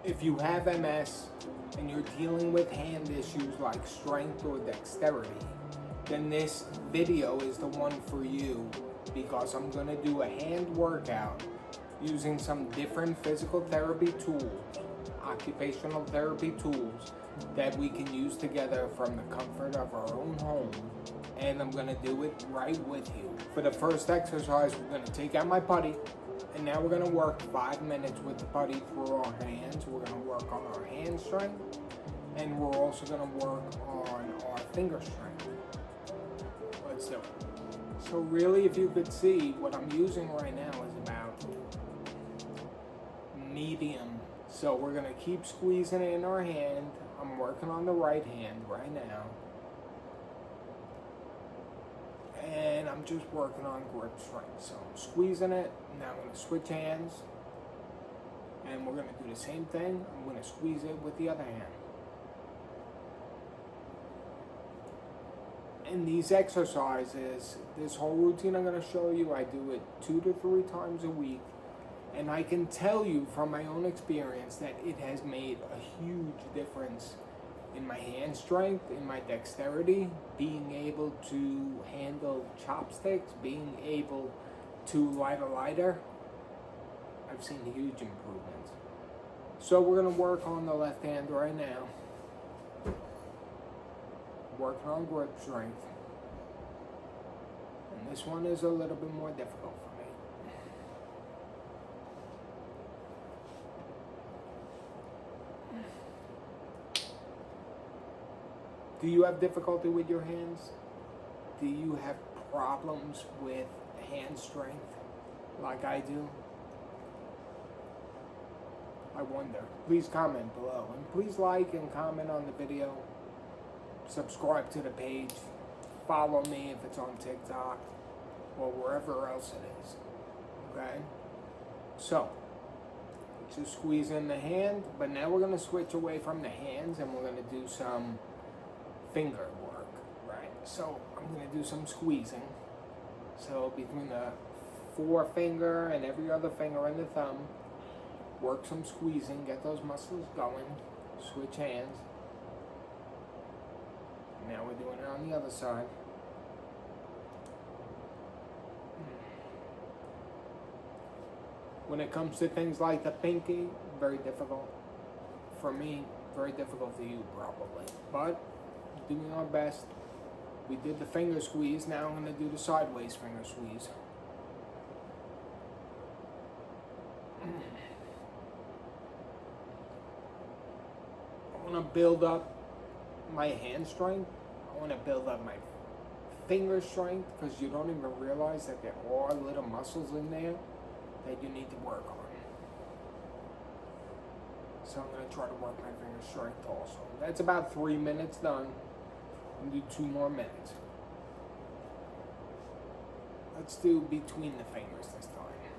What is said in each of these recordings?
If you have MS and you're dealing with hand issues like strength or dexterity, then this video is the one for you, because I'm going to do a hand workout using some different physical therapy tools, occupational therapy tools that we can use together from the comfort of our own home. And I'm going to do it right with you. For the first exercise, we're going to take out my putty, and now we're going to work 5 minutes with the putty through our hands. We're going to work on our hand strength, and we're also going to work on our finger strength. Let's do it. So really, if you could see, what I'm using right now is about medium. So we're going to keep squeezing it in our hand. I'm working on the right hand right now. And I'm just working on grip strength. So I'm squeezing it. Now I'm going to switch hands. And we're going to do the same thing. I'm going to squeeze it with the other hand. And these exercises, this whole routine I'm going to show you, I do it 2 to 3 times a week. And I can tell you from my own experience that it has made a huge difference in my hand strength, in my dexterity, being able to handle chopsticks, being able to light a lighter. I've seen huge improvements. So we're going to work on the left hand right now. Working on grip strength. And this one is a little bit more difficult for me. Do you have difficulty with your hands? Do you have problems with hand strength like I do? I wonder. Please comment below, and please like and comment on the video. Subscribe to the page. Follow me if it's on TikTok or wherever else it is. Okay? So, just squeeze in the hand, but now we're going to switch away from the hands and we're going to do some finger work, right? So I'm going to do some squeezing. So between the forefinger and every other finger and the thumb, work some squeezing, get those muscles going, switch hands. Now we're doing it on the other side. When it comes to things like the pinky, very difficult. For me, very difficult to you probably. But doing our best. We did the finger squeeze, now I'm going to do the sideways finger squeeze. I want to build up my hand strength. I want to build up my finger strength, because you don't even realize that there are little muscles in there that you need to work on. So I'm going to try to work my finger strength also. That's about 3 minutes done. I'm going to do 2 more minutes. Let's do between the fingers this time.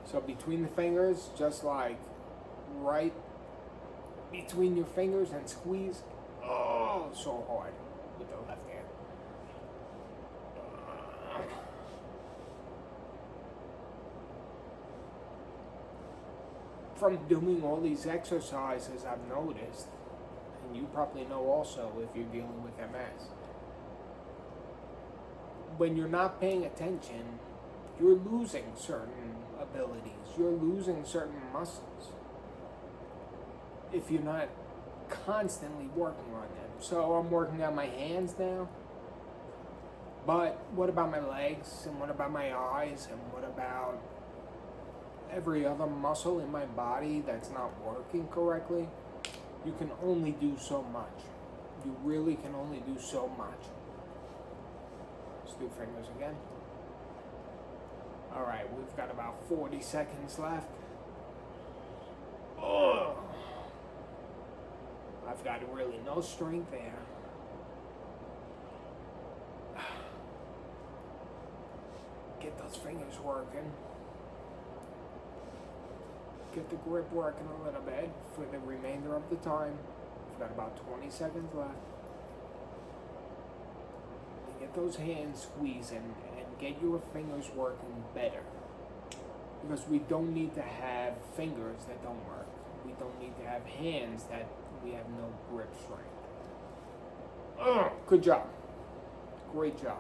So between the fingers, just like right between your fingers, and squeeze. Oh, so hard with the left hand. From doing all these exercises, I've noticed, and you probably know also if you're dealing with MS, when you're not paying attention, you're losing certain abilities, you're losing certain muscles if you're not constantly working on them. So I'm working on my hands now, but what about my legs, and what about my eyes, and what about every other muscle in my body that's not working correctly? You can only do so much. You really can only do so much. Let's do fingers again. Alright, we've got about 40 seconds left. Oh, I've got really no strength there. Get those fingers working. Get the grip working a little bit for the remainder of the time. We've got about 20 seconds left. And get those hands squeezing and get your fingers working better. Because we don't need to have fingers that don't work. we don't need to have hands that we have no grip strength. Good job. Great job.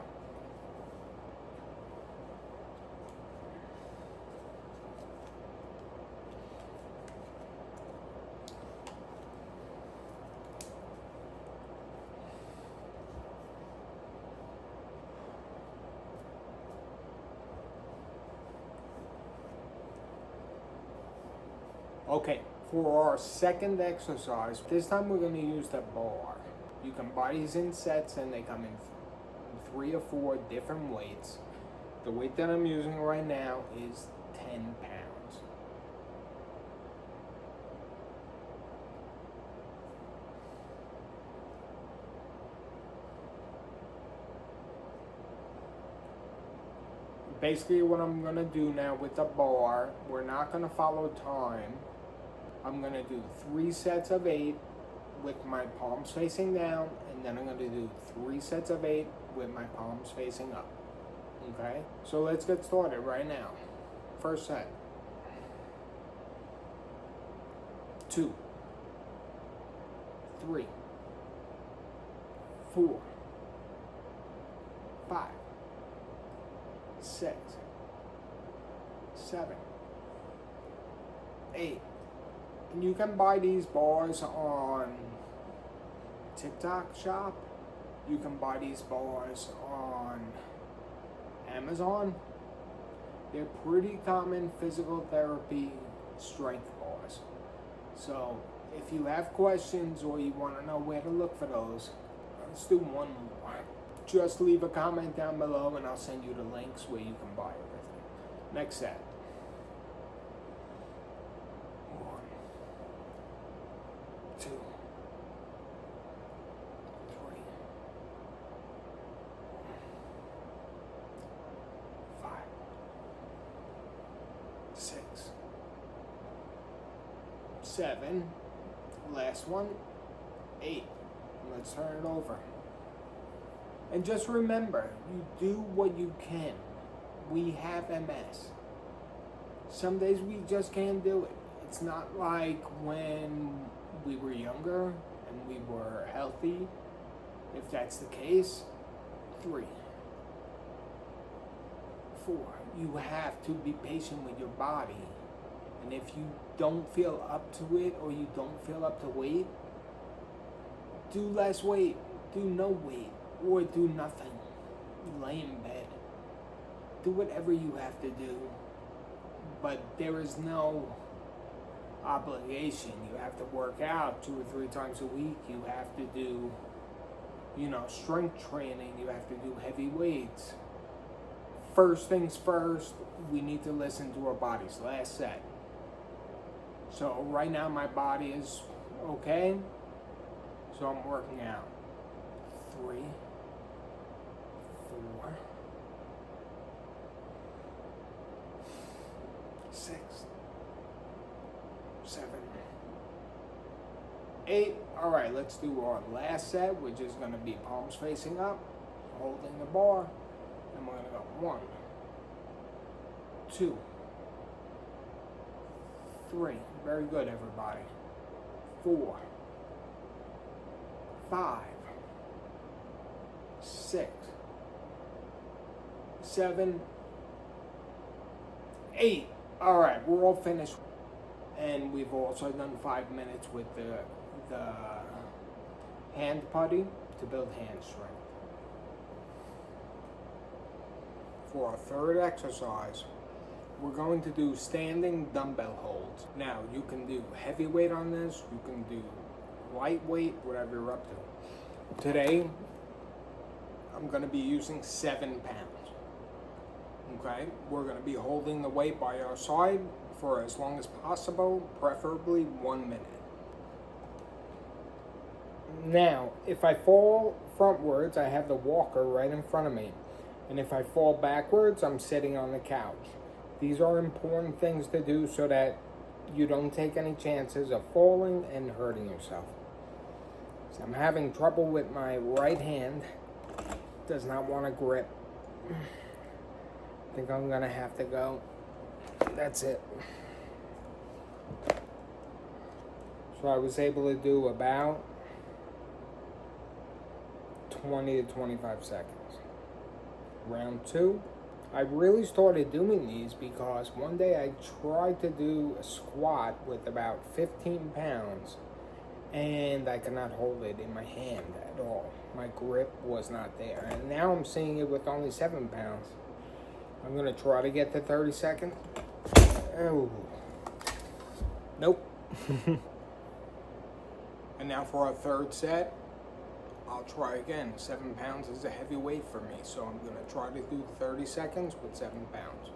Okay, for our second exercise, this time we're going to use the bar. You can buy these in sets and they come in 3 or 4 different weights. The weight that I'm using right now is 10 pounds. Basically what I'm going to do now with the bar, we're not going to follow time. I'm going to do 3 sets of 8 with my palms facing down, and then I'm going to do 3 sets of 8 with my palms facing up. Okay? So let's get started right now. First set. 2, 3, 4, 5, 6, 7, 8. And you can buy these bars on TikTok shop. You can buy these bars on Amazon. They're pretty common physical therapy strength bars. So if you have questions or you want to know where to look for those, let's do one more. Just leave a comment down below and I'll send you the links where you can buy everything. Next set. 1, 2, 3, 5, 6, 7. Last one. 8. Let's turn it over. And just remember, you do what you can. We have MS. Some days we just can't do it. It's not like when we were younger and we were healthy. If that's the case, 3, 4. You have to be patient with your body. And if you don't feel up to it or you don't feel up to weight, do less weight, do no weight. Or do nothing. Lay in bed. Do whatever you have to do. But there is no obligation. You have to work out 2 or 3 times a week. You have to do, strength training. You have to do heavy weights. First things first, we need to listen to our bodies. Last set. So right now my body is okay. So I'm working out. 3, 4, 6, 7, 8. All right, let's do our last set, which is going to be palms facing up, holding the bar, and we're going to go 1, 2, 3. Very good, everybody. 4, 5, 6, 7, 8. All right, we're all finished. And we've also done 5 minutes with the hand putty to build hand strength. For our third exercise, we're going to do standing dumbbell holds. Now, you can do heavy weight on this, you can do lightweight, whatever you're up to. Today, I'm going to be using 7 pounds. Okay, we're going to be holding the weight by our side for as long as possible, preferably 1 minute. Now, if I fall frontwards, I have the walker right in front of me. And if I fall backwards, I'm sitting on the couch. These are important things to do so that you don't take any chances of falling and hurting yourself. So I'm having trouble with my right hand. Does not want to grip. I think I'm gonna have to go. That's it. So I was able to do about 20 to 25 seconds. Round 2, I really started doing these because one day I tried to do a squat with about 15 pounds and I could not hold it in my hand at all. My grip was not there. And now I'm seeing it with only 7 pounds. I'm going to try to get to 30 seconds. Oh. Nope. And now for our third set, I'll try again. 7 pounds is a heavy weight for me, so I'm going to try to do 30 seconds with 7 pounds.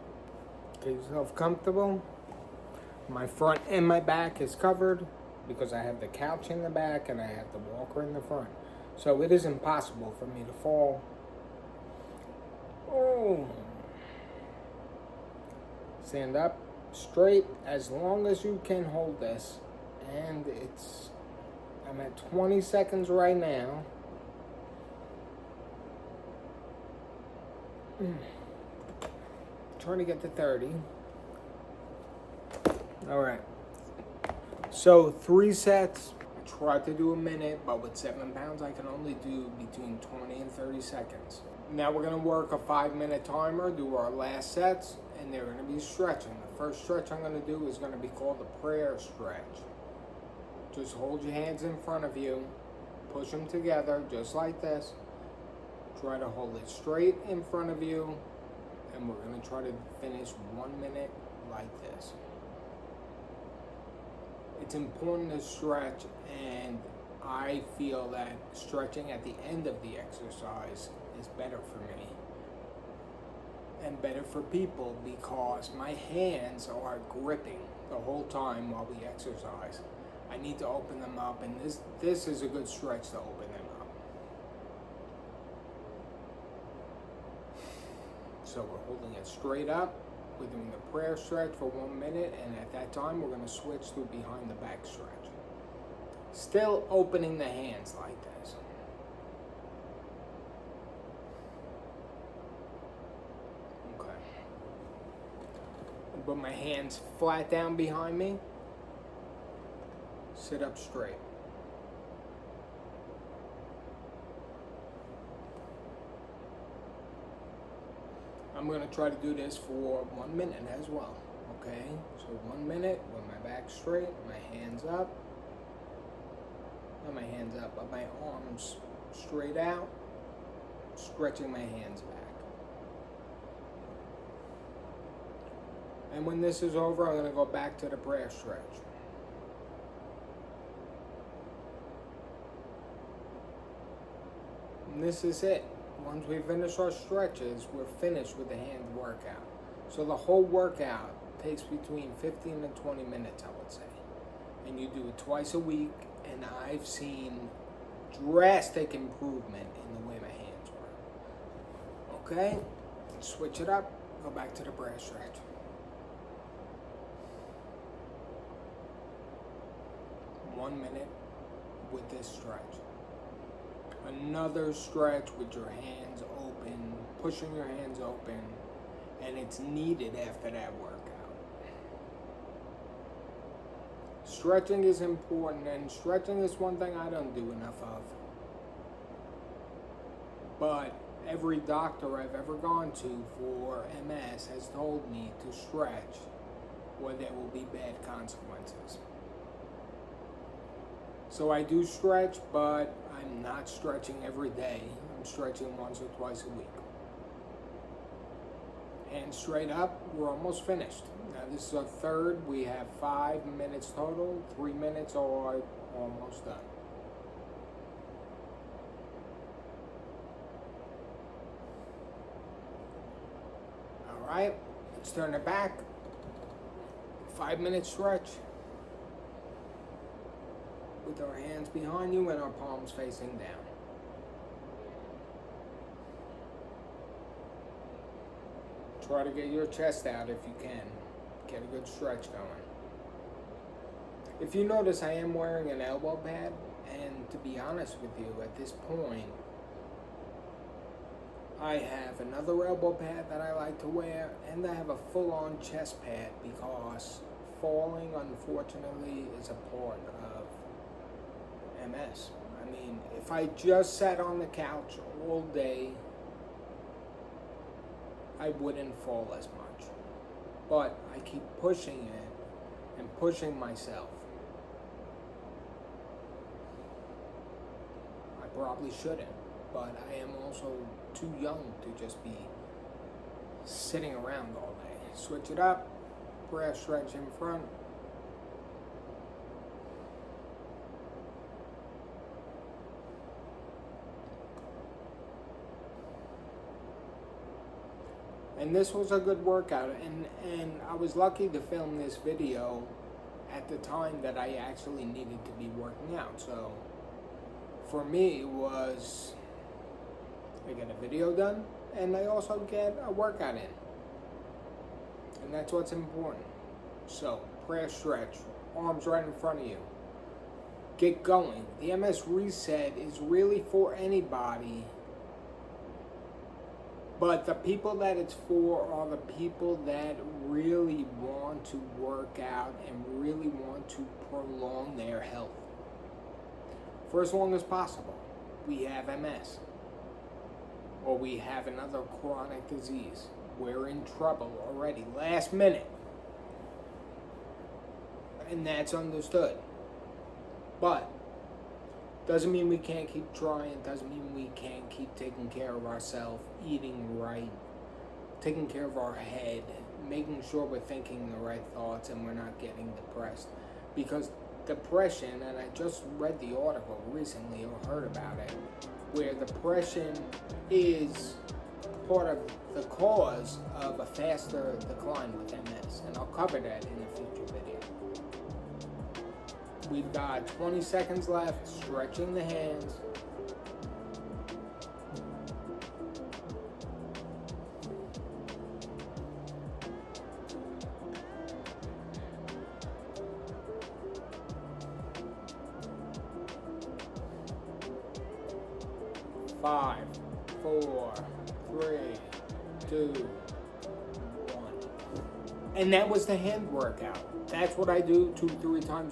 Get yourself comfortable. My front and my back is covered because I have the couch in the back and I have the walker in the front. So it is impossible for me to fall. Oh. Stand up straight as long as you can hold this. And I'm at 20 seconds right now. Trying to get to 30. All right. So 3 sets. I tried to do a minute, but with 7 pounds, I can only do between 20 and 30 seconds. Now we're going to work a 5-minute timer, do our last sets, and they're going to be stretching. The first stretch I'm going to do is going to be called the prayer stretch. Just hold your hands in front of you, push them together just like this. Try to hold it straight in front of you, and we're going to try to finish 1 minute like this. It's important to stretch, and I feel that stretching at the end of the exercise is better for me and better for people because my hands are gripping the whole time while we exercise. I need to open them up, and this is a good stretch to open them up. So we're holding it straight up. We're doing the prayer stretch for 1 minute, and at that time, we're going to switch to behind the back stretch. Still opening the hands like this. Okay. Put my hands flat down behind me. Sit up straight. I'm going to try to do this for 1 minute as well, okay? So 1 minute with my back straight, my hands up. Not my hands up, but my arms straight out, stretching my hands back. And when this is over, I'm going to go back to the prayer stretch. And this is it. Once we finish our stretches, we're finished with the hand workout. So the whole workout takes between 15 and 20 minutes, I would say. And you do it twice a week, and I've seen drastic improvement in the way my hands work. Okay, switch it up, go back to the prayer stretch. One minute with this stretch. Another stretch with your hands open, pushing your hands open, and it's needed after that workout. Stretching is important, and stretching is one thing I don't do enough of. But every doctor I've ever gone to for MS has told me to stretch or there will be bad consequences. So I do stretch, but I'm not stretching every day. I'm stretching once or twice a week. Hands straight up, we're almost finished. Now this is our third. We have 5 minutes total. 3 minutes are almost done. All right, let's turn it back. 5-minute stretch. With our hands behind you and our palms facing down. Try to get your chest out if you can. Get a good stretch going. If you notice, I am wearing an elbow pad, and to be honest with you, at this point, I have another elbow pad that I like to wear, and I have a full-on chest pad because falling, unfortunately, is a part of MS. I mean, if I just sat on the couch all day, I wouldn't fall as much. But I keep pushing it and pushing myself. I probably shouldn't, but I am also too young to just be sitting around all day. Switch it up, press stretch in front. And this was a good workout, and I was lucky to film this video at the time that I actually needed to be working out. So for me, it was, I get a video done, and I also get a workout in. And that's what's important. So, press stretch, arms right in front of you. Get going. The MS reset is really for anybody, but the people that it's for are the people that really want to work out and really want to prolong their health for as long as possible. We have MS, or we have another chronic disease. We're in trouble already, last minute. And that's understood. But doesn't mean we can't keep trying, doesn't mean we can't keep taking care of ourselves, eating right, taking care of our head, making sure we're thinking the right thoughts and we're not getting depressed. Because depression, and I just read the article recently or heard about it, where depression is part of the cause of a faster decline with MS, and I'll cover that in a future video. We've got 20 seconds left, stretching the hands. Five, 4, 3, 2, 1. And that was the hand workout. That's what I do 2-3 times